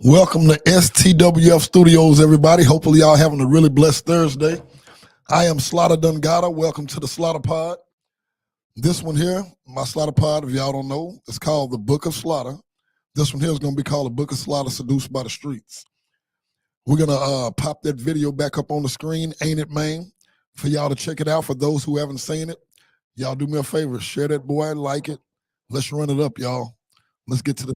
Welcome to STWF Studios, everybody. Hopefully, y'all having a really blessed Thursday. I am SLaughta Dungata. Welcome to the SLaughta Pod. This one here, my SLaughta Pod, if y'all don't know, it's called the Book of Slaughter. This one here is going to be called the Book of Slaughter, Seduced by the Streets. We're going to pop that video back up on the screen, ain't it, man? For y'all to check it out. For those who haven't seen it, y'all do me a favor, share that boy, like it. Let's run it up, y'all. Let's get to the...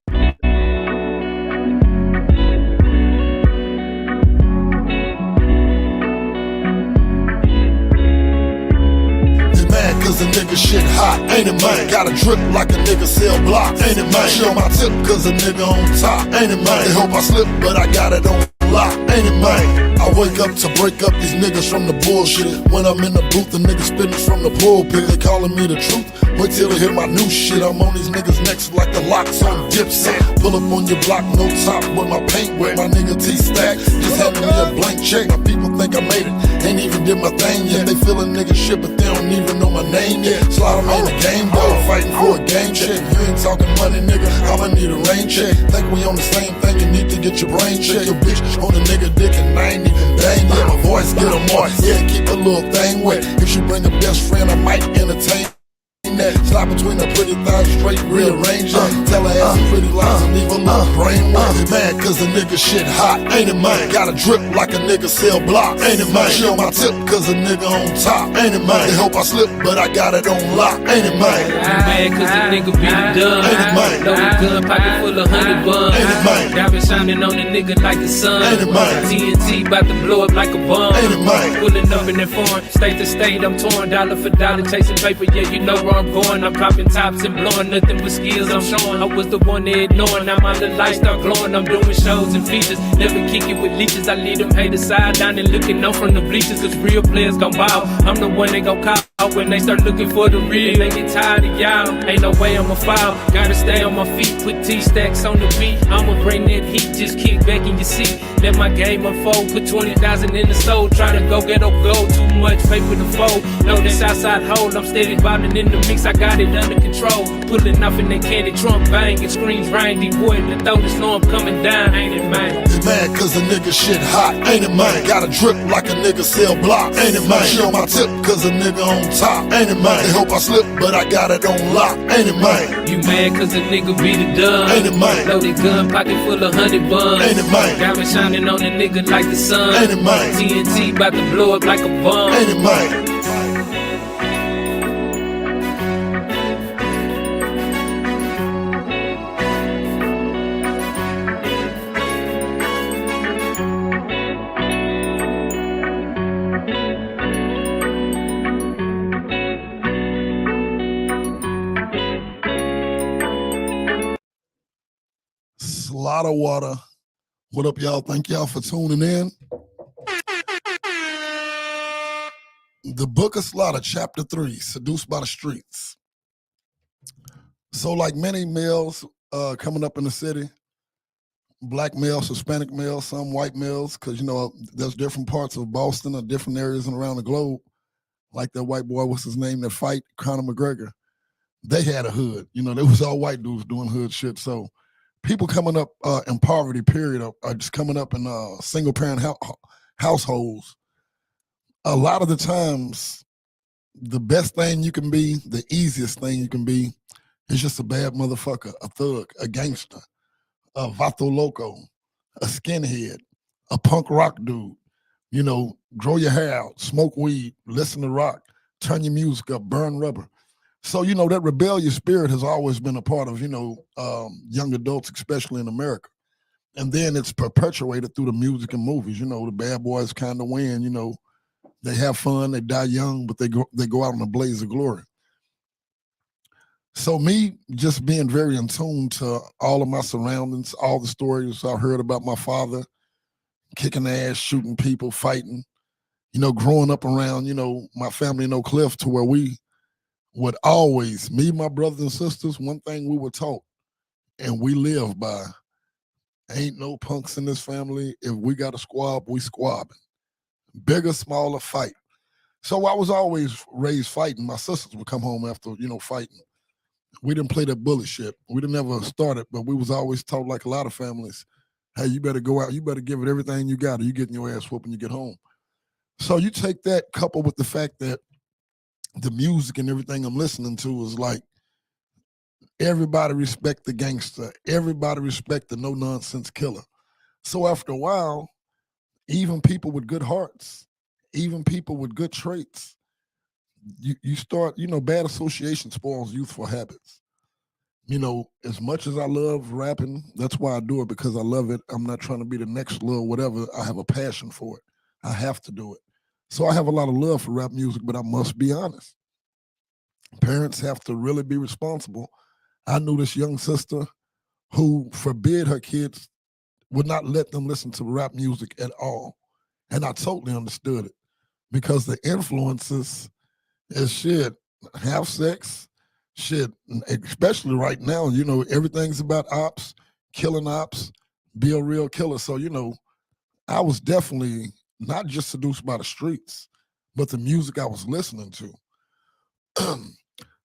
Cause a nigga shit hot, ain't it, man? Gotta drip like a nigga sell blocks, ain't it, man? She on my tip cause a nigga on top, ain't it, man? They hope I slip, but I got it on lock, ain't it, man? I wake up to break up these niggas from the bullshit. When I'm in the booth, the niggas spitting from the pulpit. They calling me the truth, wait till they hear my new shit. I'm on these niggas' necks like the locks on Dipset. Pull up on your block, no top with my paint wet. My nigga T-Stack just handed me a blank check. My people think I made it, ain't even did my thing yet. They feeling nigga shit, but they don't even know my name yet. Slaughta made the game though, fighting for a game check. You ain't talking money, nigga, I'ma need a rain check. Think we on the same thing, you need to get your brain checked. Your bitch on a nigga dick and I ain't even bang yet. My voice get a moist, yeah, keep a little thing wet. If she bring a best friend, I might entertain that. Slide between her pretty thighs, straight rearrange her. Tell her ass some pretty lies and leave her little brain wet. Mad cause a nigga shit hot, ain't it, man? Gotta drip like a nigga sell blocks, ain't it, man? She on my tip cause a nigga on top, ain't it, man? They hope I slip, but I got it on lock, ain't it, man? I'm mad cause the nigga be done. Ain't it, man? Loaded gun, pocket full of 100 buns. Ain't it, man? Diamond shining on the nigga like the sun. Ain't it, man? TNT bout to blow up like a bomb. Ain't it, man? Pulling up in that foreign, state to state, I'm torn dollar for dollar, chasing paper, yeah, you know where I'm going. I'm popping tops and blowing nothing but skills I'm showing. I was the one they ignoring, now my little light start glowing. I'm doing shows and features, never kick it with leeches. I lead them haters side down and looking up from the bleachers, cause real players gon' bow. I'm the one they gon' call when they start looking for the real. They get tired of y'all, ain't no way I'ma foul. Gotta stay on my feet, put T-stacks on the beat. I'ma bring that heat, just kick back in your seat. Let my game unfold, put 20,000 in the soul. Try to go get a goal, too much paper to fold. Know this outside hold, I'm steady ballin' in the mix, I got it under control. Pulling off in that candy trunk, bang, it screams rain. These boys that throw the snow, I'm coming down, ain't it, man? They mad cause a nigga shit hot, ain't it, man? Gotta drip like a nigga sell blocks, ain't it, man? She on my tip cause a nigga on top, ain't it, man? They hope I slip, but I got it on lock, ain't it, man? You mad cause a nigga be the done. Ain't it, man? Loaded gun, pocket full of 100 buns. Ain't it, man? Diamond shining on the nigga like the sun. Ain't it, man? TNT bout to blow up like a bomb. Ain't it, man? SLaughta Water. What up, y'all? Thank y'all for tuning in. The Book of Slaughter, Chapter 3, Seduced by the Streets. So like many males coming up in the city, black males, Hispanic males, some white males, because, you know, there's different parts of Boston or different areas and around the globe, like that white boy, what's his name, that fight, Conor McGregor. They had a hood. You know, they was all white dudes doing hood shit. So people coming up in poverty, period, are just coming up in single-parent households. A lot of the times, the best thing you can be, the easiest thing you can be, is just a bad motherfucker, a thug, a gangster, a vato loco, a skinhead, a punk rock dude. You know, grow your hair out, smoke weed, listen to rock, turn your music up, burn rubber. So, you know, that rebellious spirit has always been a part of, you know, young adults, especially in America. And then it's perpetuated through the music and movies. You know, the bad boys kind of win, you know. They have fun, they die young, but they go out in a blaze of glory. So me just being very in tune to all of my surroundings, all the stories I heard about my father, kicking ass, shooting people, fighting, you know, growing up around, you know, my family in Oak Cliff, to where we would always, me, my brothers and sisters, one thing we were taught and we live by, ain't no punks in this family. If we got a squab, we squabbing. Bigger, smaller, fight. So I was always raised fighting. My sisters would come home after, you know, fighting. We didn't play that bully shit. We didn't ever start it, but we was always taught, like a lot of families, Hey, you better go out. You better give it everything you got, or you getting your ass whooped when you get home. So you take that coupled with the fact that the music and everything I'm listening to is like everybody respect the gangster. Everybody respect the no-nonsense killer. So after a while, even people with good hearts, even people with good traits, you start, bad association spoils youthful habits. As much as I love rapping, that's why I do it, because I love it. I'm not trying to be the next little whatever. I have a passion for it. I have to do it. So I have a lot of love for rap music, but I must be honest. Parents have to really be responsible. I knew this young sister who forbid her kids, would not let them listen to rap music at all. And I totally understood it, because the influences is shit, have sex, shit, especially right now, everything's about ops, killing ops, be a real killer. So, I was definitely not just seduced by the streets, but the music I was listening to.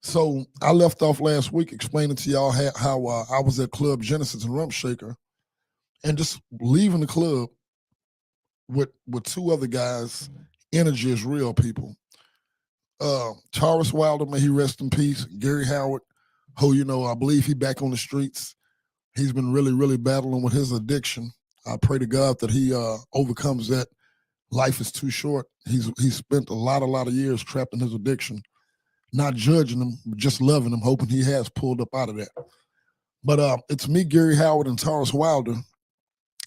So I left off last week explaining to y'all how I was at Club Genesis and Rump Shaker, and just leaving the club with two other guys. Energy is real, people. Taurus Wilder, may he rest in peace. Gary Howard, who, I believe he back on the streets. He's been really, really battling with his addiction. I pray to God that he overcomes that. Life is too short. He's spent a lot of years trapped in his addiction. Not judging him, but just loving him, hoping he has pulled up out of that. But it's me, Gary Howard, and Taurus Wilder.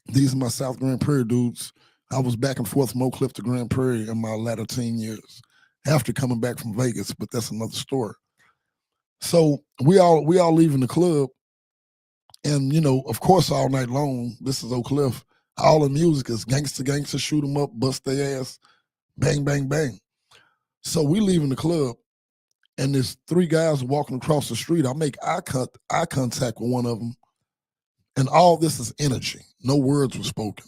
These are my South Grand Prairie dudes. I was back and forth from Oak Cliff to Grand Prairie in my latter teen years after coming back from Vegas, but that's another story. So we all leaving the club, and of course, all night long, this is Oak Cliff. All the music is gangster, shoot 'em up, bust their ass, bang, bang, bang. So we leaving the club, and there's three guys walking across the street. I make eye contact with one of them, and all this is energy. No words were spoken.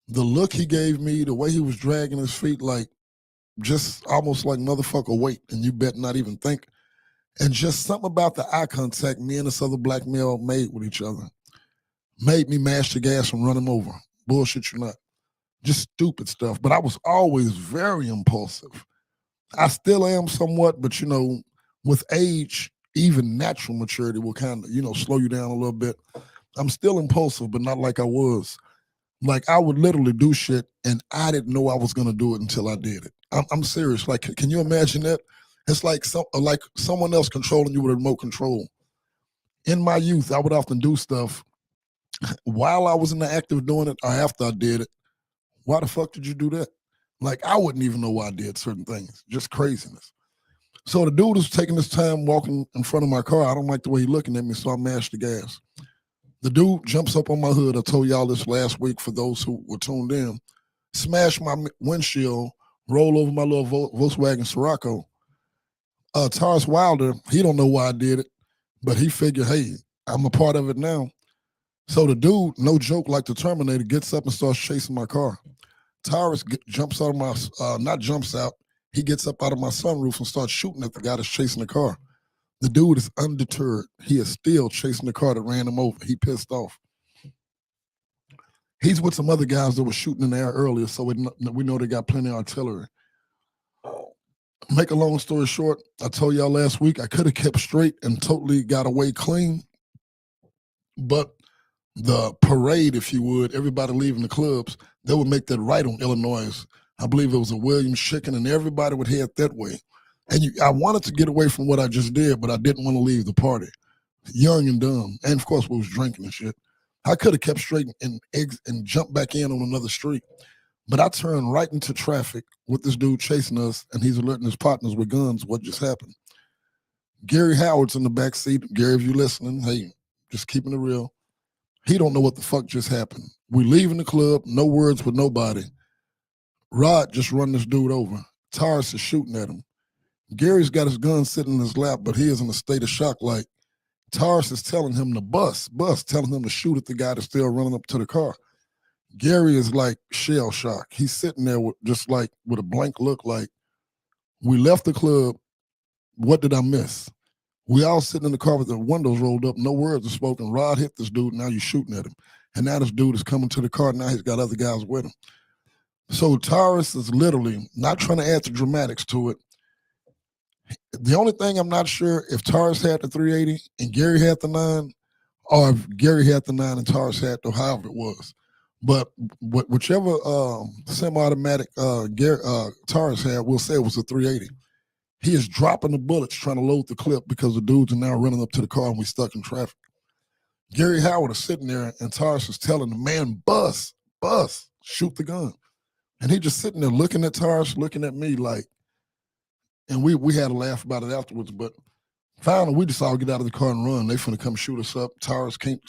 The look he gave me, the way he was dragging his feet, like just almost like motherfucker wait, and you better not even think. And just something about the eye contact me and this other black male made with each other made me mash the gas and run him over. Bullshit you not. Just stupid stuff. But I was always very impulsive. I still am somewhat, but with age, even natural maturity will kind of, slow you down a little bit. I'm still impulsive, but not like I was. Like, I would literally do shit, and I didn't know I was going to do it until I did it. I'm serious. Like, can you imagine that? It's like someone else controlling you with a remote control. In my youth, I would often do stuff while I was in the act of doing it or after I did it. Why the fuck did you do that? Like, I wouldn't even know why I did certain things. Just craziness. So the dude was taking his time walking in front of my car. I don't like the way he's looking at me, so I mashed the gas. The dude jumps up on my hood. I told y'all this last week for those who were tuned in. Smashed my windshield, roll over my little Volkswagen Scirocco. Taurus Wilder, he don't know why I did it, but he figured, hey, I'm a part of it now. So the dude, no joke, like the Terminator, gets up and starts chasing my car. Taurus jumps out of my, not jumps out, he gets up out of my sunroof and starts shooting at the guy that's chasing the car. The dude is undeterred. He is still chasing the car that ran him over. He pissed off. He's with some other guys that were shooting in the air earlier, so we know they got plenty of artillery. Make a long story short, I told y'all last week I could have kept straight and totally got away clean, but the parade, if you would, everybody leaving the clubs, they would make that right on Illinois. I believe it was a Williams Chicken, and everybody would head that way. And I wanted to get away from what I just did, but I didn't want to leave the party. Young and dumb. And, of course, we was drinking and shit. I could have kept straight and jumped back in on another street. But I turned right into traffic with this dude chasing us, and he's alerting his partners with guns what just happened. Gary Howard's in the back seat. Gary, if you're listening, hey, just keeping it real. He don't know what the fuck just happened. We leaving the club, no words with nobody. Rod just run this dude over. Taurus is shooting at him. Gary's got his gun sitting in his lap, but he is in a state of shock. Like, Taurus is telling him to bust, telling him to shoot at the guy that's still running up to the car. Gary is like shell shock. He's sitting there with a blank look like, we left the club. What did I miss? We all sitting in the car with the windows rolled up. No words are spoken. Rod hit this dude. Now you're shooting at him. And now this dude is coming to the car. Now he's got other guys with him. So Taurus is literally not trying to add the dramatics to it. The only thing I'm not sure if Taurus had the 380 and Gary had the 9, or if Gary had the 9 and Taurus had the however it was. But whichever semi-automatic Taurus had, we'll say it was a 380. He is dropping the bullets trying to load the clip because the dudes are now running up to the car and we stuck in traffic. Gary Howard is sitting there and Taurus is telling the man, bust, shoot the gun. And he just sitting there looking at Taurus, looking at me like, and we had a laugh about it afterwards, but finally we just all get out of the car and run. They finna come shoot us up. Taurus can't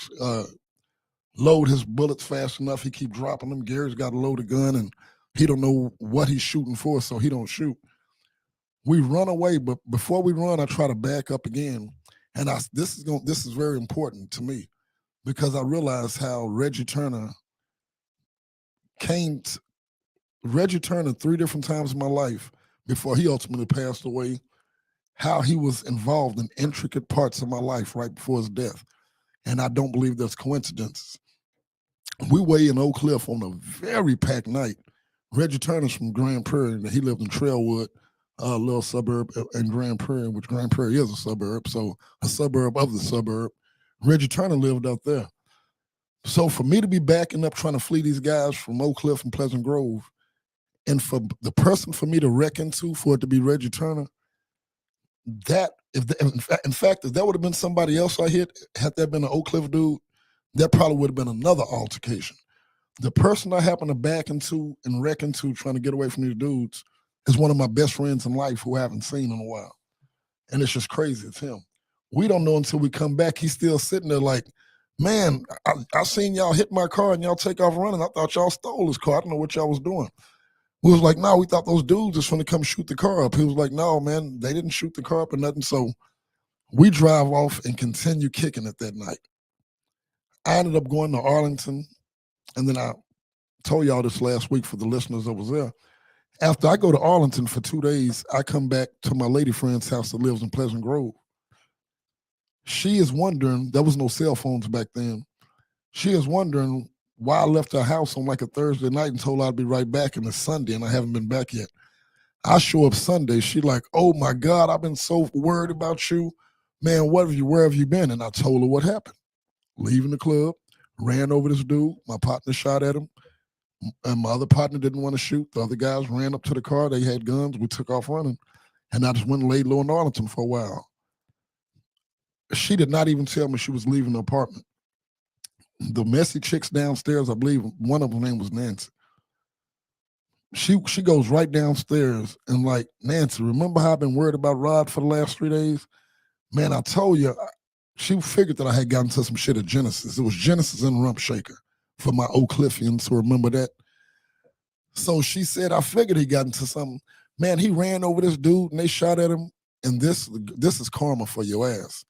load his bullets fast enough. He keep dropping them. Gary's got to load a gun and he don't know what he's shooting for, so he don't shoot. We run away, but before we run, I try to back up again. And this is very important to me because I realized how Reggie Turner 3 different times in my life before he ultimately passed away, how he was involved in intricate parts of my life right before his death. And I don't believe there's coincidences. We were in Oak Cliff on a very packed night. Reggie Turner's from Grand Prairie, and he lived in Trailwood, a little suburb in Grand Prairie, which Grand Prairie is a suburb, so a suburb of the suburb. Reggie Turner lived out there. So for me to be backing up trying to flee these guys from Oak Cliff and Pleasant Grove, and for the person for me to reckon to, for it to be Reggie Turner, that if that would have been somebody else I hit, had that been an Oak Cliff dude, that probably would have been another altercation. The person I happen to back into and reckon to trying to get away from these dudes is one of my best friends in life who I haven't seen in a while. And it's just crazy. It's him. We don't know until we come back. He's still sitting there like, man, I seen y'all hit my car and y'all take off running. I thought y'all stole his car. I don't know what y'all was doing. We was like, no, we thought those dudes was going to come shoot the car up. He was like, no, man, they didn't shoot the car up or nothing. So we drive off and continue kicking it that night. I ended up going to Arlington, and then I told y'all this last week for the listeners that was there. After I go to Arlington for 2 days, I come back to my lady friend's house that lives in Pleasant Grove. She is wondering, there was no cell phones back then. She is wondering why I left her house on like a Thursday night and told her I'd be right back, and it's Sunday and I haven't been back yet. I show up Sunday. She like, oh my God, I've been so worried about you. Man, where have you been? And I told her what happened. Leaving the club, ran over this dude. My partner shot at him. And my other partner didn't want to shoot. The other guys ran up to the car. They had guns. We took off running. And I just went and laid low in Arlington for a while. She did not even tell me she was leaving the apartment. The messy chicks downstairs, I believe one of them name was Nancy. She goes right downstairs and like, Nancy, remember how I've been worried about Rod for the last 3 days? Man, I told you, she figured that I had gotten to some shit at Genesis. It was Genesis and Rump Shaker for my Oak Cliffians who remember that. So she said, I figured he got into something. Man, he ran over this dude and they shot at him. And this is karma for your ass.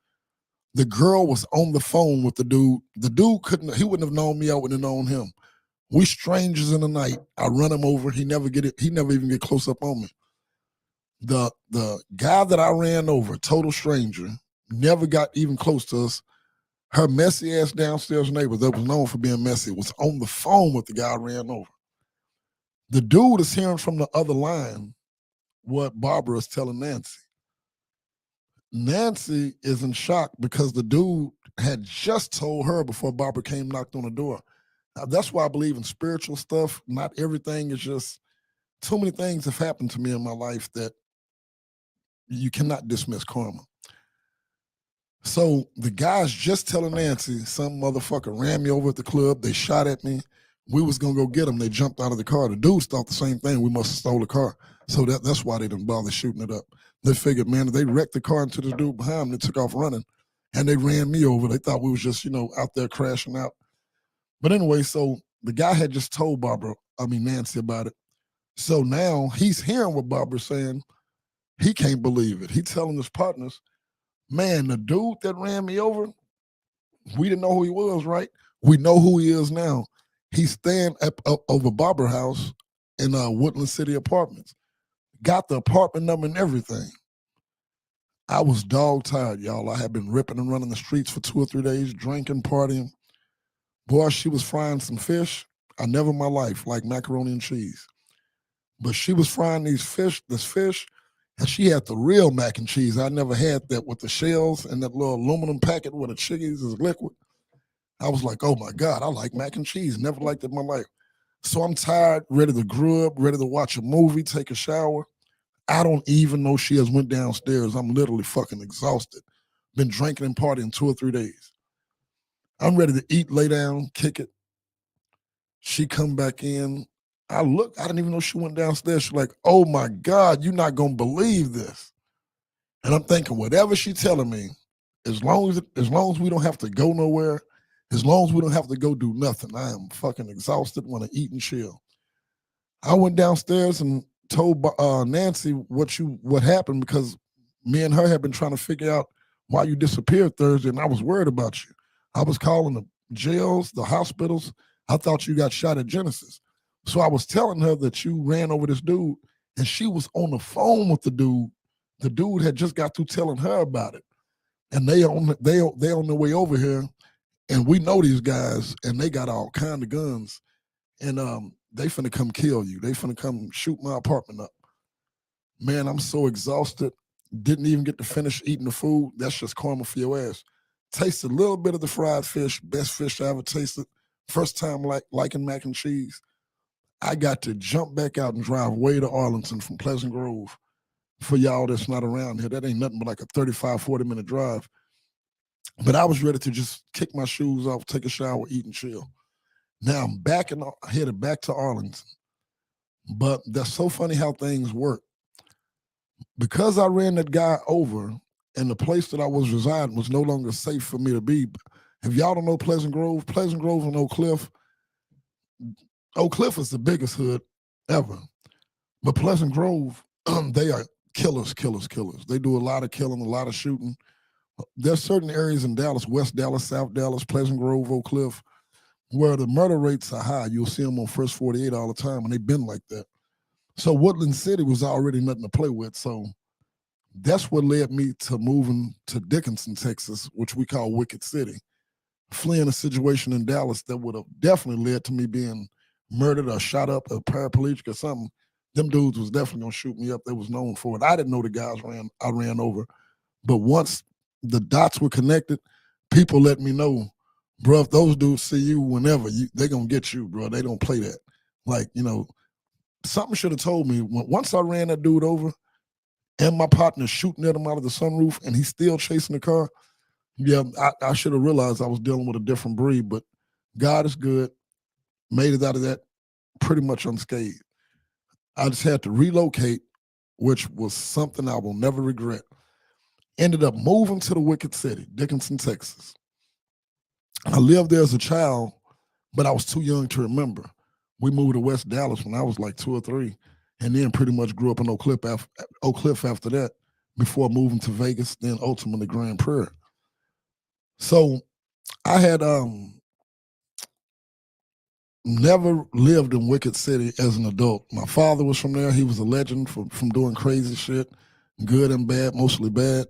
The girl was on the phone with the dude. The dude he wouldn't have known me. I wouldn't have known him. We strangers in the night. I run him over. He never even get close up on me. The guy that I ran over, total stranger, never got even close to us. Her messy ass downstairs neighbor that was known for being messy was on the phone with the guy I ran over. The dude is hearing from the other line what Barbara is telling Nancy. Nancy is in shock because the dude had just told her before Barbara came knocked on the door. Now, that's why I believe in spiritual stuff. Not everything is just, too many things have happened to me in my life that you cannot dismiss karma. So the guy's just telling Nancy, some motherfucker ran me over at the club. They shot at me. We was going to go get them. They jumped out of the car. The dudes thought the same thing. We must have stole the car. So that's why they didn't bother shooting it up. They figured, man, if they wrecked the car into the dude behind them, they took off running, and they ran me over. They thought we was just, out there crashing out. But anyway, so the guy had just told Nancy about it. So now he's hearing what Barbara's saying. He can't believe it. He telling his partners, man, the dude that ran me over, we didn't know who he was, right? We know who he is now. He's staying up over Barbara's house in Woodland City Apartments. Got the apartment number and everything. I was dog tired, y'all. I had been ripping and running the streets for 2 or 3 days, drinking, partying. Boy, she was frying some fish. I never in my life like macaroni and cheese. But she was frying this fish, and she had the real mac and cheese. I never had that with the shells and that little aluminum packet where the chickies is liquid. I was like, oh my God, I like mac and cheese. Never liked it in my life. So I'm tired, ready to grub, ready to watch a movie, take a shower. I don't even know she has went downstairs. I'm literally fucking exhausted. Been drinking and partying 2 or 3 days. I'm ready to eat, lay down, kick it. She come back in. I didn't even know she went downstairs. She's like, oh my God, you're not gonna believe this. And I'm thinking, whatever she telling me, as long as we don't have to go nowhere, as long as we don't have to go do nothing, I am fucking exhausted, want to eat and chill. I went downstairs and told Nancy what happened, because me and her had been trying to figure out why you disappeared Thursday, and I was worried about you. I was calling the jails, the hospitals. I thought you got shot at Genesis. So I was telling her that you ran over this dude, and she was on the phone with the dude. The dude had just got through telling her about it, and they on their way over here, and we know these guys, and they got all kind of guns, and they finna come kill you. They finna come shoot my apartment up. Man, I'm so exhausted. Didn't even get to finish eating the food. That's just karma for your ass. Tasted a little bit of the fried fish, best fish I ever tasted. First time liking mac and cheese. I got to jump back out and drive way to Arlington from Pleasant Grove. For y'all that's not around here, that ain't nothing but like a 35, 40-minute drive. But I was ready to just kick my shoes off, take a shower, eat and chill. Now I'm headed back to Arlington. But that's so funny how things work. Because I ran that guy over, and the place that I was residing was no longer safe for me to be. If y'all don't know Pleasant Grove and Oak Cliff is the biggest hood ever. But Pleasant Grove, they are killers. They do a lot of killing, a lot of shooting. There's certain areas in Dallas, West Dallas, South Dallas, Pleasant Grove, Oak Cliff, where the murder rates are high. You'll see them on First 48 all the time, and they've been like that. So Woodland City was already nothing to play with. So that's what led me to moving to Dickinson, Texas, which we call Wicked City. Fleeing a situation in Dallas that would have definitely led to me being murdered or shot up or paraplegic or something. Them dudes was definitely gonna shoot me up. They was known for it. I didn't know the guys I ran over. But once the dots were connected, people let me know, bro, if those dudes see you whenever, they gonna get you, bro. They don't play that. Like, something should have told me. Once I ran that dude over and my partner shooting at him out of the sunroof and he's still chasing the car, yeah, I should have realized I was dealing with a different breed, but God is good. Made it out of that pretty much unscathed. I just had to relocate, which was something I will never regret. Ended up moving to the Wicked City, Dickinson, Texas. I lived there as a child, but I was too young to remember. We moved to West Dallas when I was like 2 or 3, and then pretty much grew up in Oak Cliff after that, before moving to Vegas, then ultimately Grand Prairie. So I had never lived in Wicked City as an adult. My father was from there. He was a legend from doing crazy shit, good and bad, mostly bad.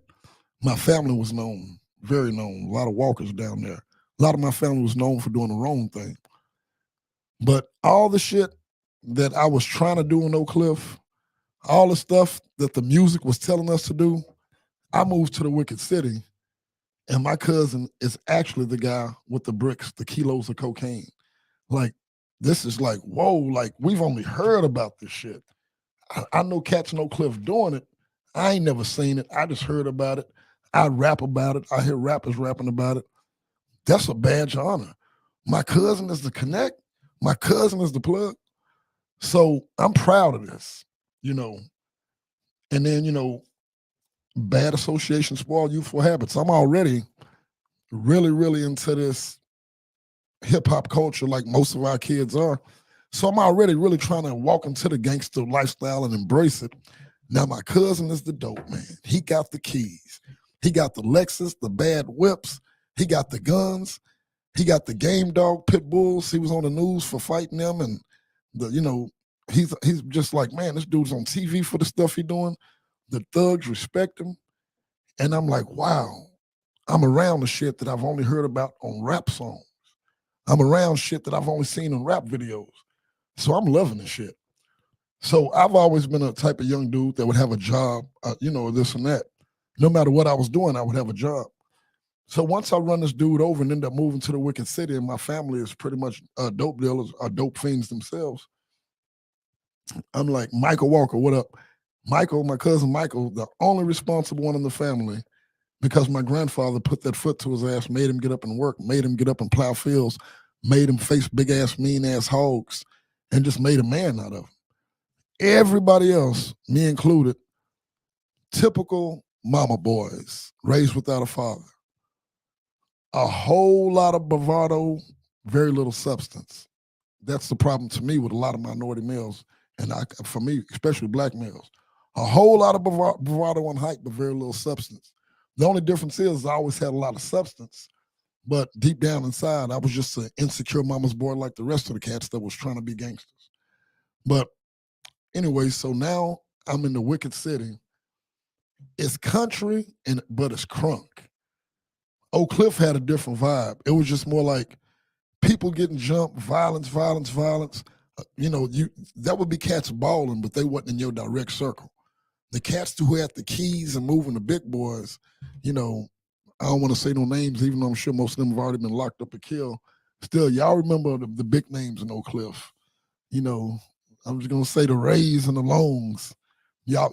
My family was known, very known. A lot of walkers down there. A lot of my family was known for doing the wrong thing. But all the shit that I was trying to do in Oak Cliff, all the stuff that the music was telling us to do, I moved to the Wicked City, and my cousin is actually the guy with the bricks, the kilos of cocaine. Like, this is like, whoa, like, we've only heard about this shit. I know cats in Oak Cliff doing it. I ain't never seen it. I just heard about it. I rap about it. I hear rappers rapping about it. That's a badge of honor. My cousin is the connect. My cousin is the plug. So I'm proud of this, And then, bad association spoil youthful habits. I'm already really, really into this hip-hop culture like most of our kids are. So I'm already really trying to walk into the gangster lifestyle and embrace it. Now my cousin is the dope man. He got the keys. He got the Lexus, the bad whips. He got the guns. He got the game dog pit bulls. He was on the news for fighting them, and he's just like, man, this dude's on TV for the stuff he doing. The thugs respect him, and I'm like, wow, I'm around the shit that I've only heard about on rap songs. I'm around shit that I've only seen in rap videos. So I'm loving this shit. So I've always been a type of young dude that would have a job, this and that. No matter what I was doing, I would have a job. So once I run this dude over and end up moving to the Wicked City, and my family is pretty much dope dealers or dope fiends themselves, I'm like, Michael Walker, what up? Michael, my cousin Michael, the only responsible one in the family, because my grandfather put that foot to his ass, made him get up and work, made him get up and plow fields, made him face big-ass, mean-ass hogs, and just made a man out of him. Everybody else, me included, typical mama boys, raised without a father. A whole lot of bravado, very little substance. That's the problem to me with a lot of minority males, and for me, especially black males. A whole lot of bravado and hype, but very little substance. The only difference is I always had a lot of substance, but deep down inside, I was just an insecure mama's boy like the rest of the cats that was trying to be gangsters. But anyway, so now I'm in the Wicked City. It's country, but it's crunk. Oak Cliff had a different vibe. It was just more like people getting jumped, violence. That would be cats balling, but they wasn't in your direct circle. The cats who had the keys and moving the big boys, I don't want to say no names, even though I'm sure most of them have already been locked up or killed. Still, y'all remember the big names in Oak Cliff. I'm just going to say the Rays and the Longs. Y'all,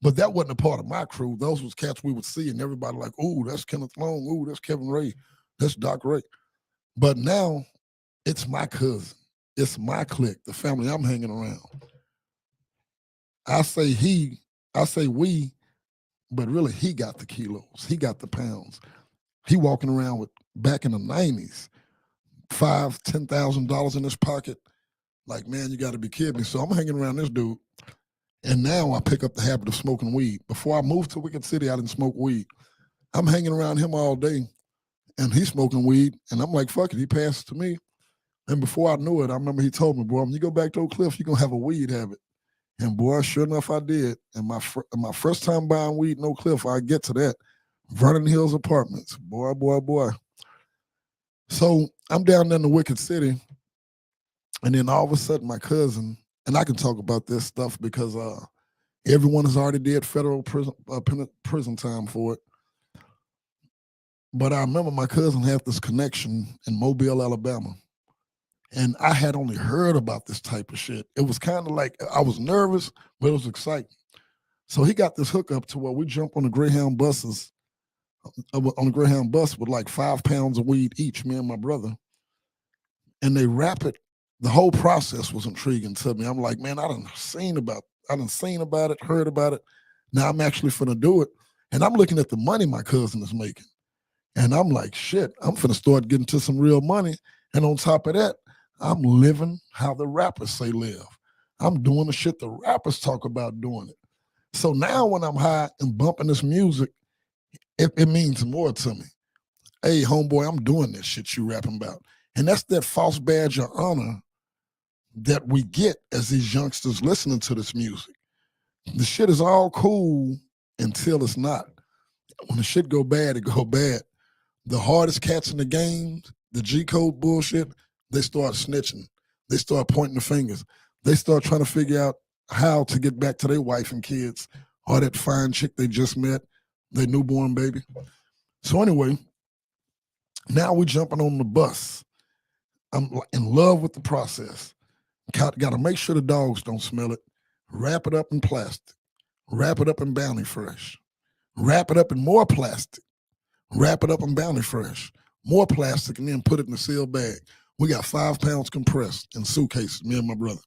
but that wasn't a part of my crew. Those was cats we would see, and everybody like, ooh, that's Kenneth Long. Ooh, that's Kevin Ray. That's Doc Ray. But now it's my cousin. It's my clique, the family I'm hanging around. I say we, but really he got the kilos. He got the pounds. He walking around with, back in the 90s, $5,000, $10,000 in his pocket. Like, man, you got to be kidding me. So I'm hanging around this dude. And now I pick up the habit of smoking weed. Before I moved to Wicked City, I didn't smoke weed. I'm hanging around him all day, and he's smoking weed. And I'm like, fuck it. He passed to me. And before I knew it, I remember he told me, boy, when you go back to Oak Cliff, you're going to have a weed habit. And boy, sure enough, I did. And my first time buying weed in Oak Cliff, I get to that. Vernon Hills Apartments. Boy. So I'm down there in the Wicked City. And then all of a sudden, my cousin, and I can talk about this stuff because everyone has already did federal prison time for it. But I remember my cousin had this connection in Mobile, Alabama. And I had only heard about this type of shit. It was kind of like, I was nervous, but it was exciting. So he got this hookup to where we jump on the Greyhound buses, on the Greyhound bus with like 5 pounds of weed each, me and my brother. And they wrap it. The whole process was intriguing to me. I'm like, man, I done seen about it, heard about it. Now I'm actually finna do it. And I'm looking at the money my cousin is making. And I'm like, shit, I'm finna start getting to some real money. And on top of that, I'm living how the rappers say live. I'm doing the shit the rappers talk about doing it. So now when I'm high and bumping this music, it means more to me. Hey, homeboy, I'm doing this shit you rapping about. And that's that false badge of honor that we get as these youngsters listening to this music. The shit is all cool until it's not. When the shit go bad, it go bad. The hardest cats in the game, the G-code bullshit, they start snitching. They start pointing the fingers. They start trying to figure out how to get back to their wife and kids or that fine chick they just met, their newborn baby. So anyway, now we're jumping on the bus. I'm in love with the process. Got to make sure the dogs don't smell it. Wrap it up in plastic. Wrap it up in Bounty Fresh. Wrap it up in more plastic. Wrap it up in Bounty Fresh. More plastic, and then put it in a sealed bag. We got 5 pounds compressed in suitcases, me and my brother.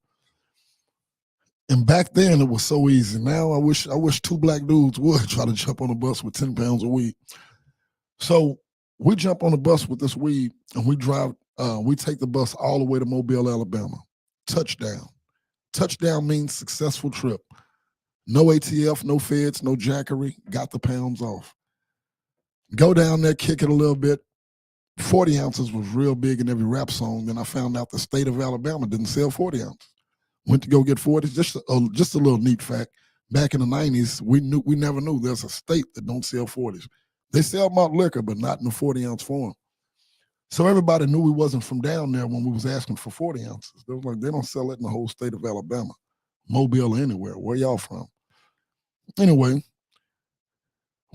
And back then it was so easy. Now I wish 2 black dudes would try to jump on a bus with 10 pounds of weed. So we jump on the bus with this weed, and we drive. We take the bus all the way to Mobile, Alabama. Touchdown. Touchdown means successful trip. No ATF, no feds, no jackery. Got the pounds off. Go down there, kick it a little bit. 40 ounces was real big in every rap song. Then I found out the state of Alabama didn't sell 40 ounces. Went to go get 40. Just a little neat fact. Back in the 90s, we never knew there's a state that don't sell 40s. They sell malt liquor, but not in the 40-ounce form. So everybody knew we wasn't from down there when we was asking for 40 ounces. They was like, they don't sell it in the whole state of Alabama, Mobile, or anywhere. Where y'all from? Anyway,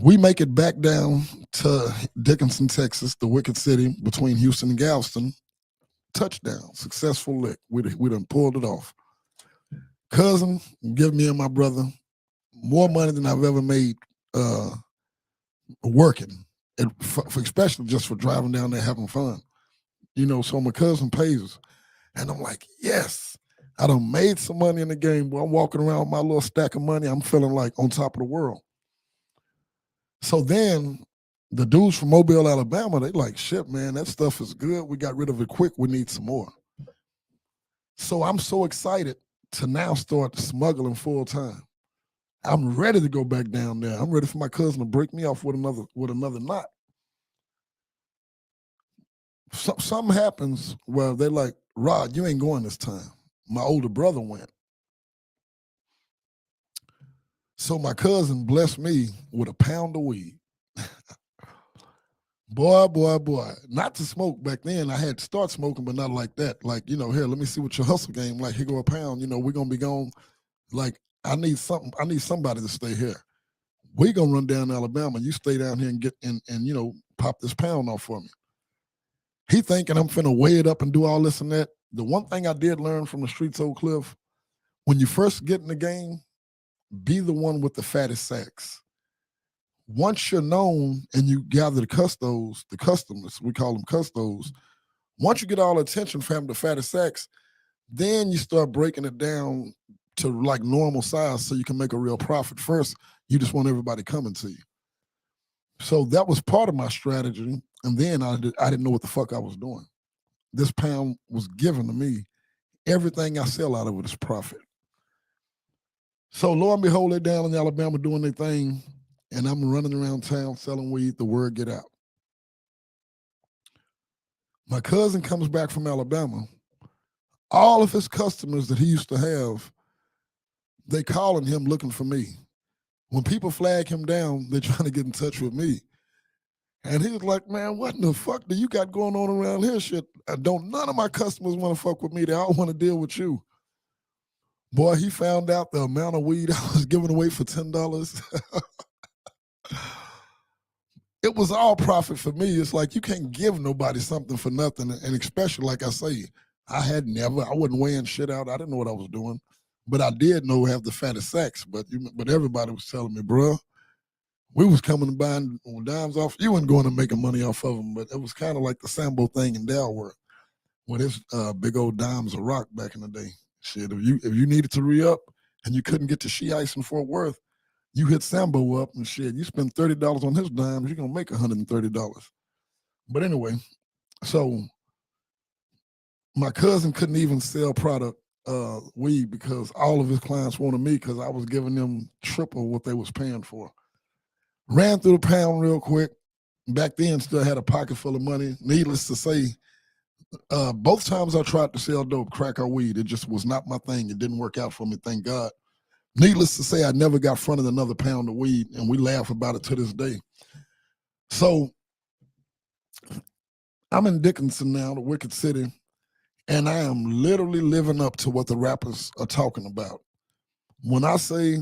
we make it back down to Dickinson, Texas, the wicked city between Houston and Galveston. Touchdown, successful lick. We done pulled it off. Cousin give me and my brother more money than I've ever made working, and especially just for driving down there having fun. So my cousin pays us. And I'm like, yes, I done made some money in the game. Boy, I'm walking around with my little stack of money. I'm feeling like on top of the world. So then the dudes from Mobile, Alabama, they like, shit, man, that stuff is good. We got rid of it quick. We need some more. So I'm so excited to now start smuggling full time. I'm ready to go back down there. I'm ready for my cousin to break me off with another knot. Something happens where they're like, Rod, you ain't going this time. My older brother went. So my cousin blessed me with a pound of weed. Boy. Not to smoke back then. I had to start smoking, but not like that. Like, here, let me see what your hustle game like. Here go a pound. We're going to be gone. Like, I need somebody to stay here. We going to run down to Alabama. You stay down here and get and pop this pound off for me. He thinking I'm finna weigh it up and do all this and that. The one thing I did learn from the streets, Oak Cliff, when you first get in the game, be the one with the fattest sacks. Once you're known and you gather the customers, we call them custos, once you get all the attention from the fattest sacks, then you start breaking it down to like normal size so you can make a real profit. First, you just want everybody coming to you. So that was part of my strategy. And then I didn't know what the fuck I was doing. This pound was given to me. Everything I sell out of it is profit. So lo and behold, they're down in Alabama doing their thing, and I'm running around town selling weed. The word get out. My cousin comes back from Alabama. All of his customers that he used to have, they calling him looking for me. When people flag him down, they're trying to get in touch with me. And he was like, man, what in the fuck do you got going on around here? Shit, none of my customers want to fuck with me. They all want to deal with you. Boy, he found out the amount of weed I was giving away for $10. It was all profit for me. It's like you can't give nobody something for nothing. And especially, like I say, I wasn't weighing shit out. I didn't know what I was doing. But I did know have the fattest sacks. But everybody was telling me, bro, we was coming and buying dimes off. You weren't going to make money off of them, but it was kind of like the Sambo thing in Dalworth, where this big old dimes of rock back in the day. Shit, if you needed to re-up and you couldn't get to She Ice in Fort Worth, you hit Sambo up and shit. You spend $30 on his dimes, you're gonna make $130. But anyway, so my cousin couldn't even sell product weed because all of his clients wanted me because I was giving them triple what they was paying for. Ran through the pound real quick. Back then, still had a pocket full of money. Needless to say, both times I tried to sell dope, crack or weed, it just was not my thing. It didn't work out for me, thank God. Needless to say, I never got fronted another pound of weed, and we laugh about it to this day. So I'm in Dickinson now, the wicked city, and I am literally living up to what the rappers are talking about. When I say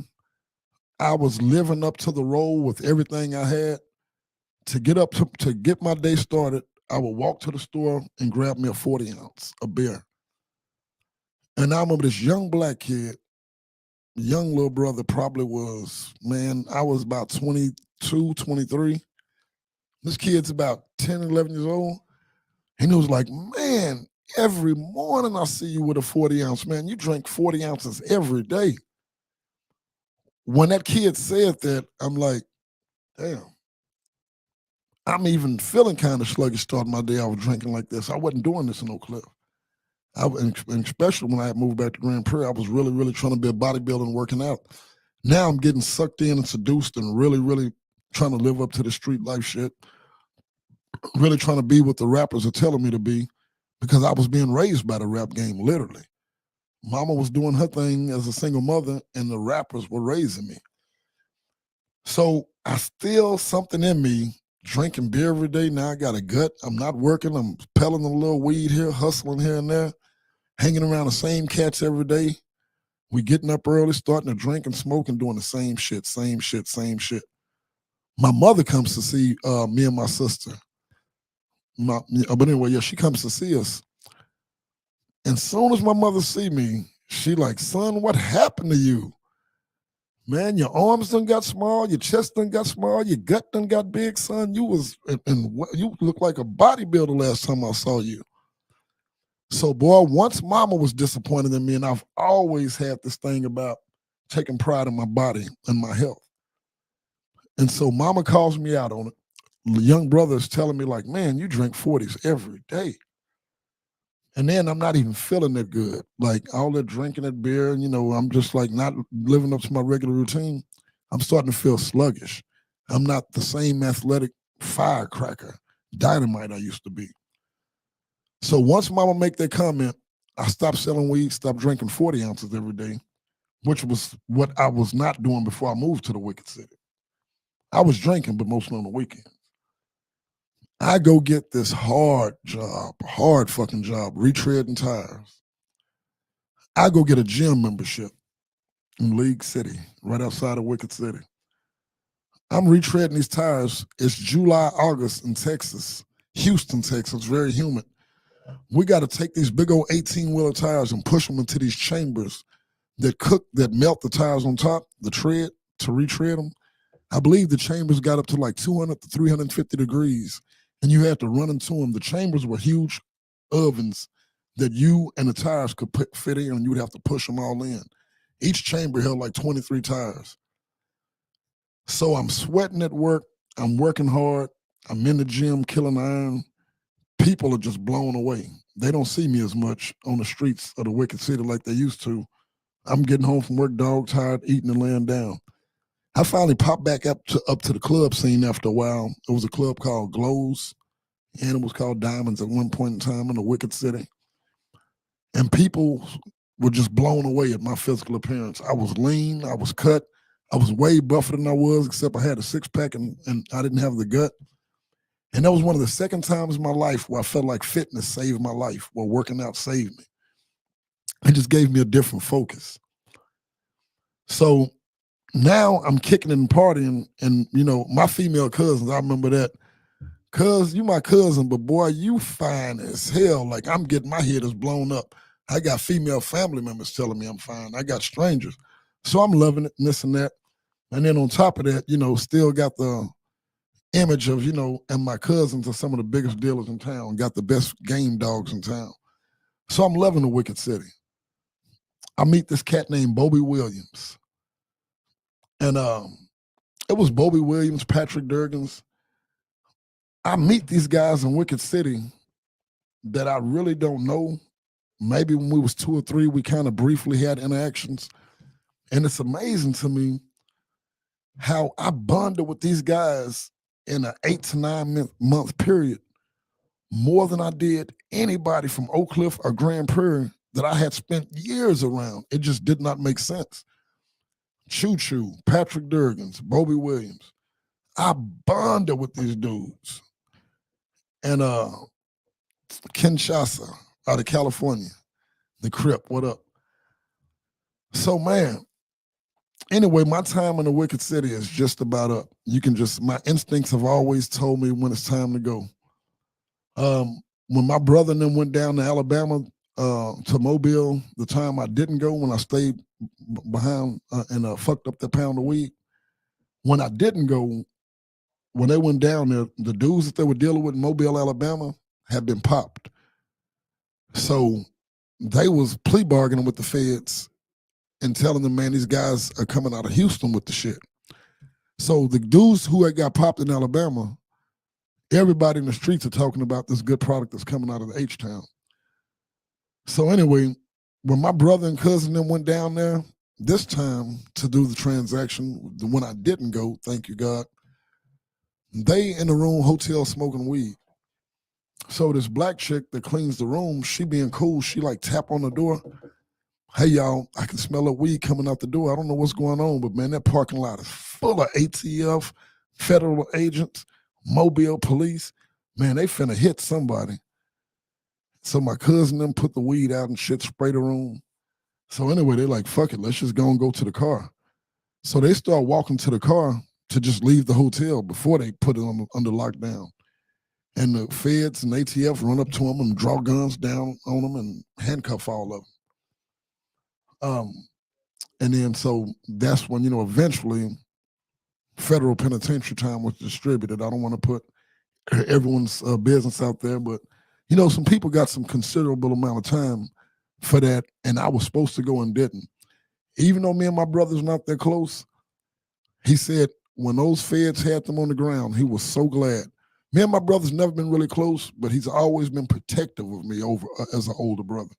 I was living up to the role with everything I had, to get my day started, I would walk to the store and grab me a 40 ounce of beer. And I remember this young black kid, young little brother probably was, man, I was about 22, 23. This kid's about 10, 11 years old. And he was like, man, every morning I see you with a 40 ounce, man. You drink 40 ounces every day. When that kid said that, I'm like, damn. I'm even feeling kind of sluggish starting my day. I was drinking like this. I wasn't doing this in Oak Cliff. And especially when I had moved back to Grand Prairie, I was really, really trying to be a bodybuilder and working out. Now I'm getting sucked in and seduced and really, really trying to live up to the street life shit. Really trying to be what the rappers are telling me to be because I was being raised by the rap game, literally. Mama was doing her thing as a single mother and the rappers were raising me. So I still, something in me drinking beer every day. Now I got a gut. I'm not working. I'm pelling a little weed here, hustling here and there, hanging around the same cats every day. We getting up early, starting to drink and smoke and doing the same shit. My mother comes to see me and my sister. But anyway, yeah, she comes to see us. And soon as my mother see me, she like, son, what happened to you? Man, your arms done got small, your chest done got small, your gut done got big, son. You look like a bodybuilder last time I saw you. So, boy, once mama was disappointed in me, and I've always had this thing about taking pride in my body and my health. And so mama calls me out on it. The young brother is telling me like, man, you drink 40s every day. And then I'm not even feeling that good. Like all that drinking that beer, and, I'm just like not living up to my regular routine. I'm starting to feel sluggish. I'm not the same athletic firecracker, dynamite I used to be. So once mama make that comment, I stopped selling weed, stopped drinking 40 ounces every day, which was what I was not doing before I moved to the Wicked City. I was drinking, but mostly on the weekends. I go get this hard fucking job, retreading tires. I go get a gym membership in League City, right outside of Wicked City. I'm retreading these tires. It's July, August in Texas, Houston, Texas, very humid. We got to take these big old 18-wheeler tires and push them into these chambers that melt the tires on top, the tread, to retread them. I believe the chambers got up to like 200 to 350 degrees, and you had to run into them. The chambers were huge ovens that you and the tires could fit in, and you would have to push them all in. Each chamber held like 23 tires. So I'm sweating at work. I'm working hard. I'm in the gym killing iron. People are just blown away. They don't see me as much on the streets of the Wicked City like they used to. I'm getting home from work, dog tired, eating and laying down. I finally popped back up to the club scene after a while. It was a club called Glows, and it was called Diamonds at one point in time in the Wicked City. And people were just blown away at my physical appearance. I was lean, I was cut, I was way buffer than I was, except I had a six-pack and I didn't have the gut. And that was one of the second times in my life where I felt like fitness saved my life, where working out saved me. It just gave me a different focus. So now I'm kicking and partying, and, my female cousins, I remember that. Cuz, you my cousin, but boy, you fine as hell. Like, I'm getting, my head is blown up. I got female family members telling me I'm fine. I got strangers. So I'm loving it and this and that. And then on top of that, still got the image of, and my cousins are some of the biggest dealers in town, got the best game dogs in town. So I'm loving the Wicked City. I meet this cat named Bobby Williams. And it was Bobby Williams, Patrick Durgans. I meet these guys in Wicked City that I really don't know. Maybe when we was 2 or 3, we kind of briefly had interactions. And it's amazing to me how I bonded with these guys in an 8 to 9 month period more than I did anybody from Oak Cliff or Grand Prairie that I had spent years around. It just did not make sense. Choo Choo, Patrick Durgans, Bobby Williams. I bonded with these dudes. And Kinshasa out of California, the Crip, what up? So, man, anyway, my time in the Wicked City is just about up. My instincts have always told me when it's time to go. When my brother and them went down to Alabama, to Mobile, the time I didn't go, when I stayed behind and fucked up that pound of weed, when I didn't go, when they went down there, the dudes that they were dealing with in Mobile, Alabama, had been popped. So they was plea bargaining with the feds and telling them, man, these guys are coming out of Houston with the shit. So the dudes who had got popped in Alabama, everybody in the streets are talking about this good product that's coming out of the H-Town. So anyway, when my brother and cousin then went down there this time to do the transaction, when I didn't go, thank you God, they in the room, hotel, smoking weed. So this black chick that cleans the room, she being cool, she like tap on the door. Hey, y'all, I can smell a weed coming out the door. I don't know what's going on, but man, that parking lot is full of ATF, federal agents, Mobile police, man, they finna hit somebody. So my cousin them put the weed out and shit, spray the room. So anyway, they're like, fuck it, let's just go and go to the car. So they start walking to the car to just leave the hotel before they put it under lockdown. And the feds and ATF run up to them and draw guns down on them and handcuff all of them. And then so that's when, eventually federal penitentiary time was distributed. I don't want to put everyone's business out there, but, some people got some considerable amount of time for that, and I was supposed to go and didn't. Even though me and my brother's not that close, he said when those feds had them on the ground, he was so glad. Me and my brother's never been really close, but he's always been protective of me as an older brother.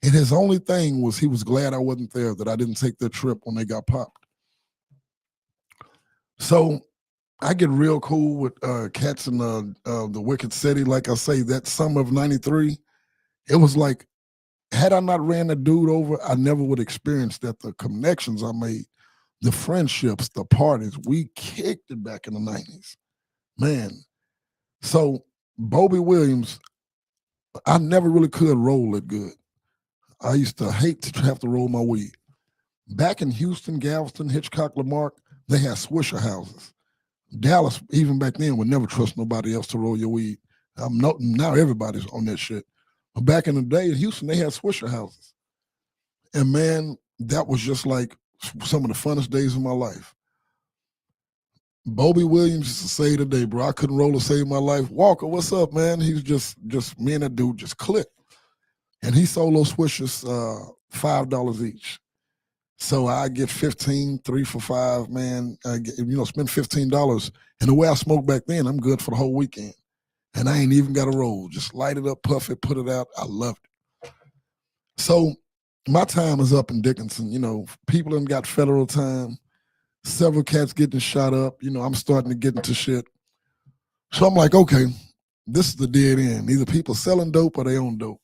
And his only thing was he was glad I wasn't there, that I didn't take their trip when they got popped. So I get real cool with cats in the Wicked City. Like I say, that summer of '93, it was like, had I not ran the dude over, I never would experience that. The connections I made, the friendships, the parties, we kicked it back in the '90s. Man. So Bobby Williams, I never really could roll it good. I used to hate to have to roll my weed. Back in Houston, Galveston, Hitchcock, Lamarck, they had swisher houses. Dallas, even back then, would never trust nobody else to roll your weed. Now everybody's on that shit. But back in the day in Houston, they had swisher houses. And man, that was just like some of the funnest days of my life. Bobby Williams used to say today, bro, I couldn't roll to save my life. Walker, what's up, man? He was just me and that dude just clicked. And he sold those swishers $5 each. So I get 15, 3 for $5, man. I get, spend $15. And the way I smoked back then, I'm good for the whole weekend. And I ain't even got to roll. Just light it up, puff it, put it out. I loved it. So my time is up in Dickinson. People done got federal time. Several cats getting shot up. I'm starting to get into shit. So I'm like, okay, this is the dead end. Either people selling dope or they own dope.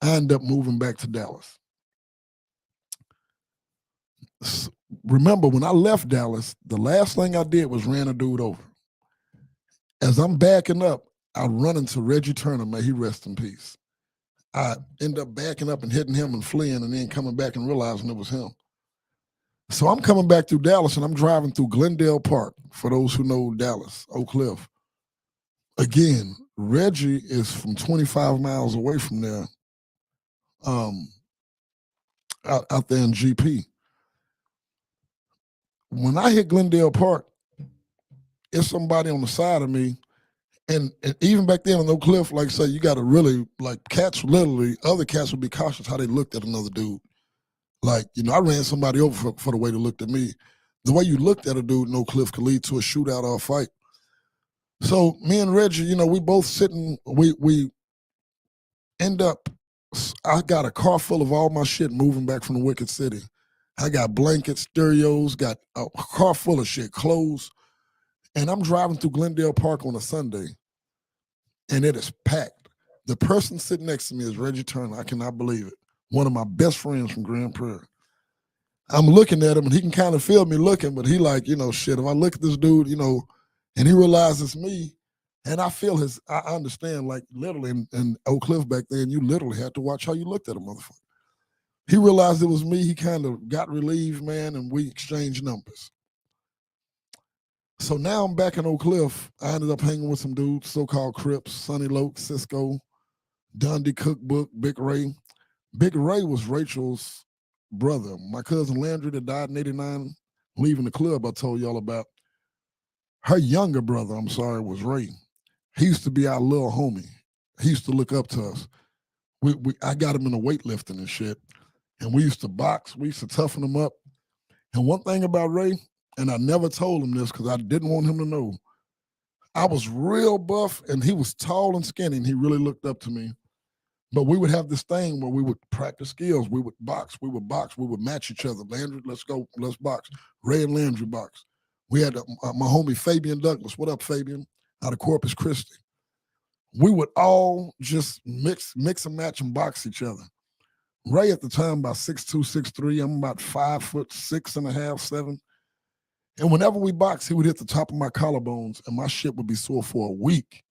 I end up moving back to Dallas. Remember, when I left Dallas, the last thing I did was ran a dude over. As I'm backing up, I run into Reggie Turner, may he rest in peace. I end up backing up and hitting him and fleeing and then coming back and realizing it was him. So I'm coming back through Dallas and I'm driving through Glendale Park, for those who know Dallas, Oak Cliff. Again, Reggie is from 25 miles away from there, out there in GP. When I hit Glendale Park, it's somebody on the side of me. And even back then on Oak Cliff, like I say, you got to really, cats literally, other cats would be cautious how they looked at another dude. I ran somebody over for the way they looked at me. The way you looked at a dude in Oak Cliff could lead to a shootout or a fight. So me and Reggie, we both sitting, we end up, I got a car full of all my shit moving back from the Wicked City. I got blankets, stereos, got a car full of shit, clothes. And I'm driving through Glendale Park on a Sunday, and it is packed. The person sitting next to me is Reggie Turner. I cannot believe it. One of my best friends from Grand Prairie. I'm looking at him, and he can kind of feel me looking, but he like, shit, if I look at this dude, and he realizes me, and I feel I understand, like, literally in Oak Cliff back then, you literally had to watch how you looked at a motherfucker. He realized it was me. He kind of got relieved, man, and we exchanged numbers. So now I'm back in Oak Cliff. I ended up hanging with some dudes, so-called Crips, Sonny Loke, Cisco, Dundee Cookbook, Big Ray. Big Ray was Rachel's brother. My cousin Landry that died in '89, leaving the club I told y'all about. Her younger brother, was Ray. He used to be our little homie. He used to look up to us. I got him in the weightlifting and shit. And we used to box. We used to toughen him up. And one thing about Ray, and I never told him this because I didn't want him to know, I was real buff and he was tall and skinny and he really looked up to me. But we would have this thing where we would practice skills. We would box. We would match each other. Landry, let's go. Let's box. Ray and Landry box. We had my homie Fabian Douglas. What up, Fabian? Out of Corpus Christi. We would all just mix and match and box each other. Ray at the time about 6'2", 6'3". I'm about 5'6.5", 7". And whenever we boxed, he would hit the top of my collarbones and my shit would be sore for a week.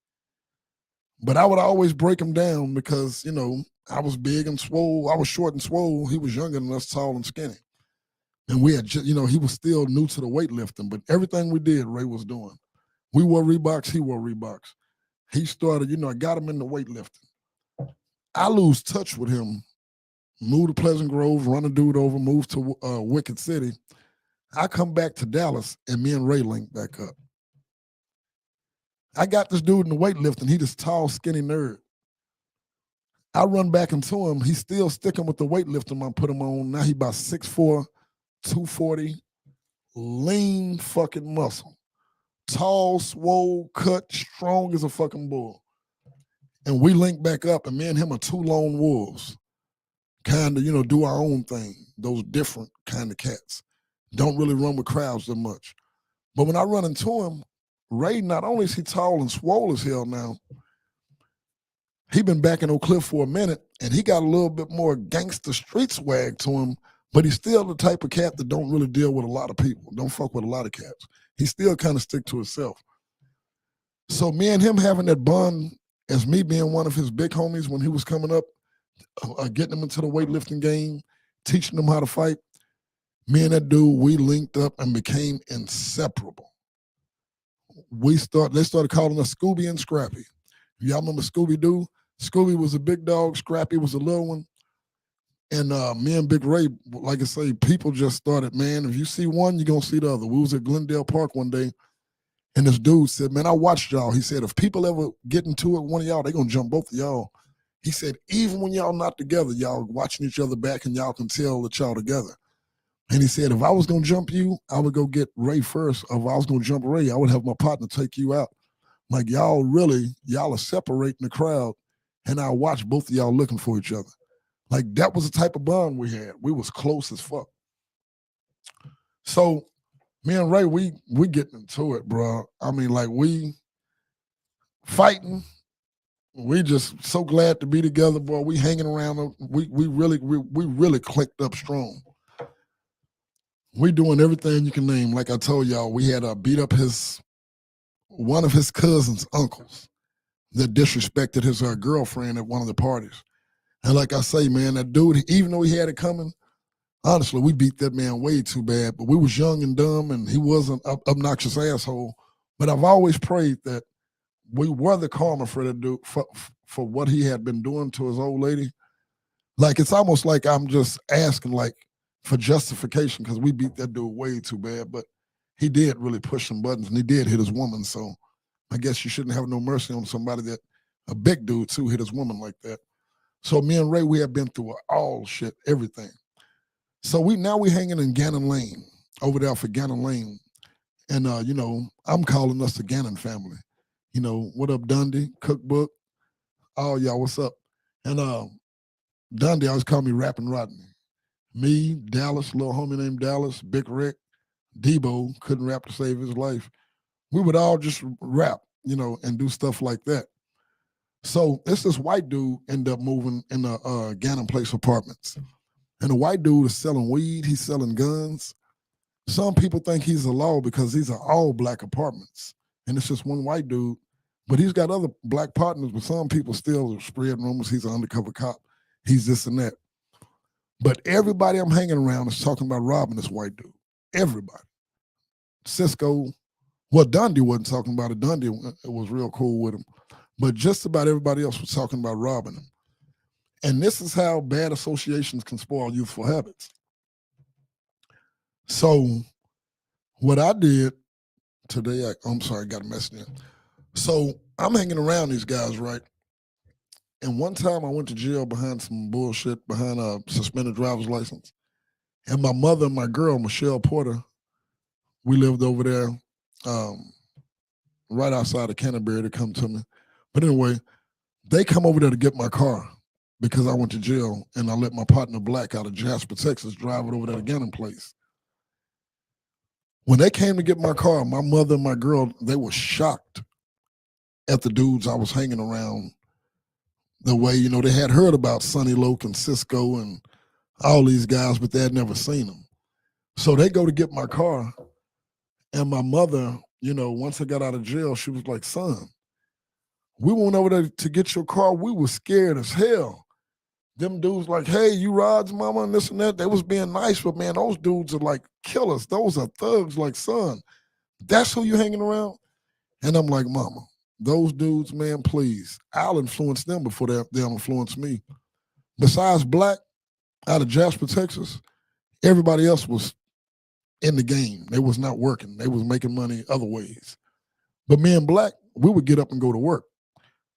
But I would always break him down because, you know, I was big and swole. I was short and swole. He was younger than us, tall and skinny. And we had just, you know, he was still new to the weightlifting, but everything we did, Ray was doing. We wore Reeboks, he wore Reeboks. He started, you know, I got him into weightlifting. I lose touch with him, move to Pleasant Grove, run a dude over, move to Wicked City. I come back to Dallas and me and Ray link back up. I got this dude in the weightlifting. He this tall, skinny nerd. I run back into him. He's still sticking with the weightlifting I put him on. Now he about 6'4", 240, lean fucking muscle. Tall, swole, cut, strong as a fucking bull. And we link back up, and me and him are two lone wolves. Kind of, you know, do our own thing. Those different kind of cats. Don't really run with crowds that much. But when I run into him, Ray, not only is he tall and swole as hell now, he been back in Oak Cliff for a minute, and he got a little bit more gangster street swag to him, but he's still the type of cat that don't really deal with a lot of people, don't fuck with a lot of cats. He still kind of stick to himself. So me and him having that bond as me being one of his big homies when he was coming up, getting him into the weightlifting game, teaching him how to fight, me and that dude, we linked up and became inseparable. They started calling us Scooby and Scrappy. Y'all remember Scooby-Doo? Scooby was a big dog, Scrappy was a little one. And me and Big Ray, like I say, people just started, man, if you see one, you're going to see the other. We was at Glendale Park one day, and this dude said, man, I watched y'all. He said, if people ever get into it, one of y'all, they going to jump both of y'all. He said, even when y'all not together, y'all watching each other back and y'all can tell that y'all together. And he said, if I was going to jump you, I would go get Ray first. If I was going to jump Ray, I would have my partner take you out. Like, y'all are separating the crowd, and I watch both of y'all looking for each other. Like, that was the type of bond we had. We was close as fuck. So me and Ray, we getting into it, bro. I mean, like, we fighting. We just so glad to be together, bro. We hanging around. We really clicked up strong. We doing everything you can name. Like I told y'all, we had beat up one of his cousin's uncles that disrespected his girlfriend at one of the parties. And like I say, man, that dude, even though he had it coming, honestly, we beat that man way too bad. But we was young and dumb, and he was an obnoxious asshole. But I've always prayed that we were the karma for that dude, for what he had been doing to his old lady. Like, it's almost like I'm just asking, like, for justification, because we beat that dude way too bad. But he did really push some buttons, and he did hit his woman. So I guess you shouldn't have no mercy on somebody that, a big dude too, hit his woman like that. So me and Ray, we have been through all shit, everything. So we hanging in Gannon Lane, over there for Gannon Lane. And, you know, I'm calling us the Gannon family. You know, what up, Dundee, Cookbook, all y'all, what's up? And Dundee always called me Rapping Rodney. Me, Dallas, little homie named Dallas, Big Rick, Debo, couldn't rap to save his life. We would all just rap, you know, and do stuff like that. So it's this white dude ended up moving in the Gannon Place apartments. And the white dude is selling weed, he's selling guns. Some people think he's a law because these are all black apartments. And it's just one white dude. But he's got other black partners, but some people still are spreading rumors he's an undercover cop. He's this and that. But everybody I'm hanging around is talking about robbing this white dude. Everybody. Cisco, well, Dundee wasn't talking about it. Dundee was real cool with him. But just about everybody else was talking about robbing him. And this is how bad associations can spoil youthful habits. So what I did today, I'm sorry, I got a message in. So I'm hanging around these guys, right? And one time I went to jail behind some bullshit, behind a suspended driver's license. And my mother and my girl, Michelle Porter, we lived over there right outside of Canterbury to come to me. But anyway, they come over there to get my car because I went to jail, and I let my partner Black out of Jasper, Texas, drive it over there to Gannon Place. When they came to get my car, my mother and my girl, they were shocked at the dudes I was hanging around. The way, you know, they had heard about Sonny Loke and Cisco and all these guys, but they had never seen them. So they go to get my car, And my mother, once I got out of jail, she was like, son, we went over there to get your car. We were scared as hell. Them dudes like, hey, you Rod's mama and this and that. They was being nice, but man, those dudes are like killers. Those are thugs. Like, son, that's who you hanging around? And I'm like, mama, those dudes, man, please. I'll influence them before they'll influence me. Besides Black, out of Jasper, Texas, everybody else was in the game. They was not working. They was making money other ways. But me and Black, we would get up and go to work.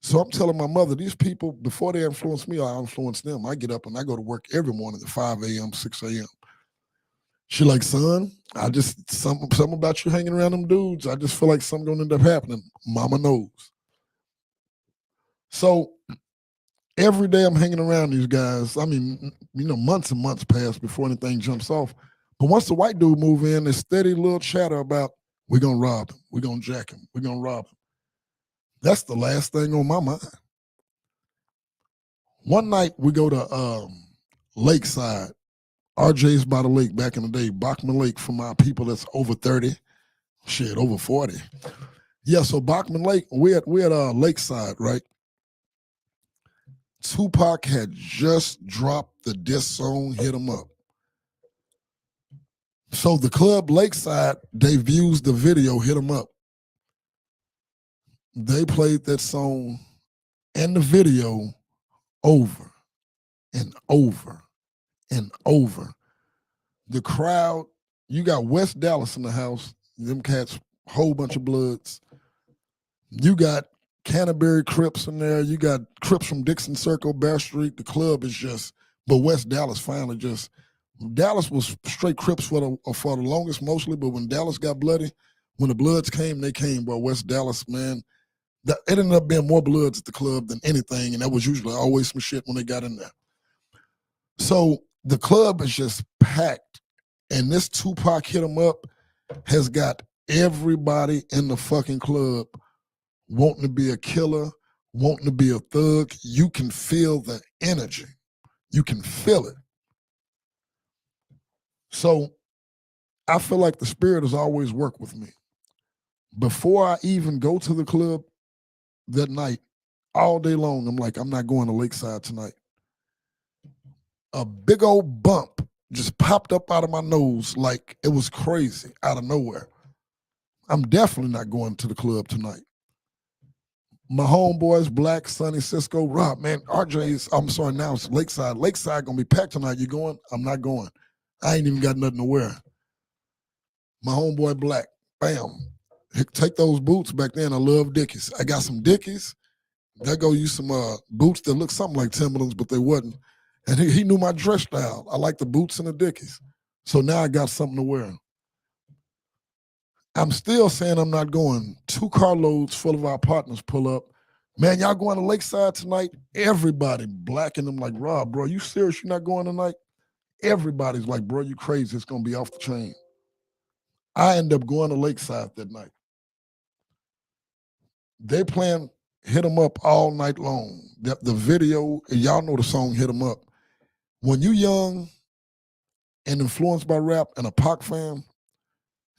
So I'm telling my mother, these people, before they influence me, I influence them. I get up and I go to work every morning at 5 a.m., 6 a.m. She like, son, I just, something about you hanging around them dudes, I just feel like something going to end up happening. Mama knows. So every day I'm hanging around these guys. I mean, months and months pass before anything jumps off. But once the white dude move in, there's steady little chatter about, we're going to rob him, we're going to jack him, we're going to rob him. That's the last thing on my mind. One night we go to Lakeside, RJ's by the lake back in the day, Bachman Lake for my people that's over 30, shit, over 40. Yeah, so Bachman Lake, we at Lakeside, right? Tupac had just dropped the diss song, Hit 'Em Up. So the club Lakeside, they views the video, Hit 'Em Up. They played that song and the video over and over and over. The crowd, you got West Dallas in the house, them cats, whole bunch of Bloods. You got Canterbury Crips in there. You got Crips from Dixon Circle, Bear Street. The club is just, but West Dallas finally just, Dallas was straight Crips for the longest mostly, but when Dallas got bloody, when the Bloods came, they came. But West Dallas, man, it ended up being more Bloods at the club than anything, and that was usually always some shit when they got in there. So the club is just packed, and this Tupac Hit 'Em Up has got everybody in the fucking club wanting to be a killer, wanting to be a thug. You can feel the energy. You can feel it. So I feel like the spirit has always worked with me. Before I even go to the club that night, all day long, I'm like, I'm not going to Lakeside tonight. A big old bump just popped up out of my nose like it was crazy, out of nowhere. I'm definitely not going to the club tonight. My homeboys, Black, Sonny, Cisco, Rob, man, RJ's, I'm sorry, now it's Lakeside. Lakeside gonna be packed tonight. You going? I'm not going. I ain't even got nothing to wear. My homeboy, Black, bam. Take those boots. Back then, I love Dickies. I got some Dickies. There go use some boots that look something like Timberlands, but they wasn't. And he knew my dress style. I like the boots and the Dickies. So now I got something to wear. I'm still saying I'm not going. 2 carloads full of our partners pull up. Man, y'all going to Lakeside tonight? Everybody blacking them like, Rob, bro, you serious you're not going tonight? Everybody's like, bro, you crazy. It's going to be off the chain. I end up going to Lakeside that night. They playing Hit 'Em Up all night long. The video, y'all know the song Hit 'Em Up. When you young and influenced by rap and a Pac fan,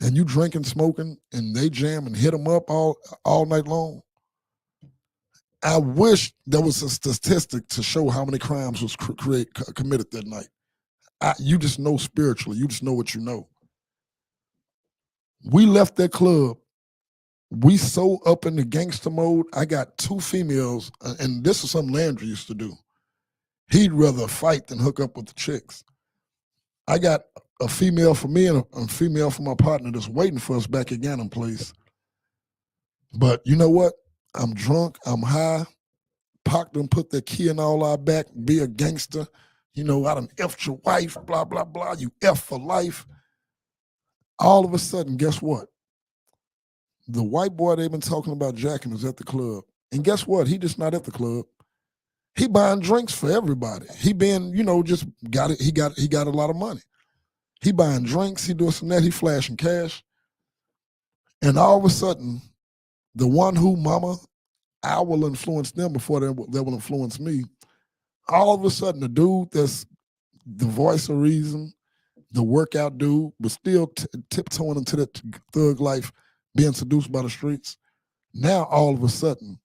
and you drinking, smoking, and they jam and hit 'em up all night long, I wish there was a statistic to show how many crimes was committed that night. You just know spiritually. You just know what you know. We left that club. We so up in the gangster mode. I got 2 females, and this is something Landry used to do. He'd rather fight than hook up with the chicks. I got a female for me and a female for my partner that's waiting for us back at Gannon Place. But you know what? I'm drunk. I'm high. Pac done put the key in all our back, be a gangster. You know, I done F'd your wife, blah, blah, blah. You F for life. All of a sudden, guess what? The white boy they've been talking about jacking is at the club. And guess what? He just not at the club. He buying drinks for everybody. He been, just got it. He got a lot of money. He buying drinks. He doing some that. He flashing cash. And all of a sudden, the one who, mama, I will influence them before they will influence me. All of a sudden, the dude that's the voice of reason, the workout dude, but still tiptoeing into that thug life, being seduced by the streets. Now, all of a sudden,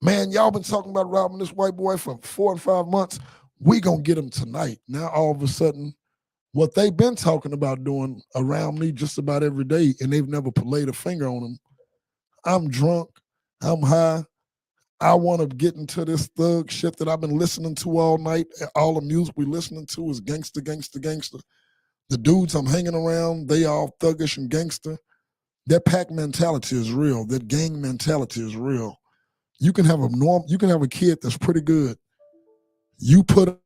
man, y'all been talking about robbing this white boy for 4 and 5 months. We gonna get him tonight. Now, all of a sudden, what they've been talking about doing around me just about every day, and they've never laid a finger on him. I'm drunk. I'm high. I want to get into this thug shit that I've been listening to all night. All the music we listening to is gangster, gangster, gangster. The dudes I'm hanging around, they all thuggish and gangster. That pack mentality is real. That gang mentality is real. You can have a kid that's pretty good. You put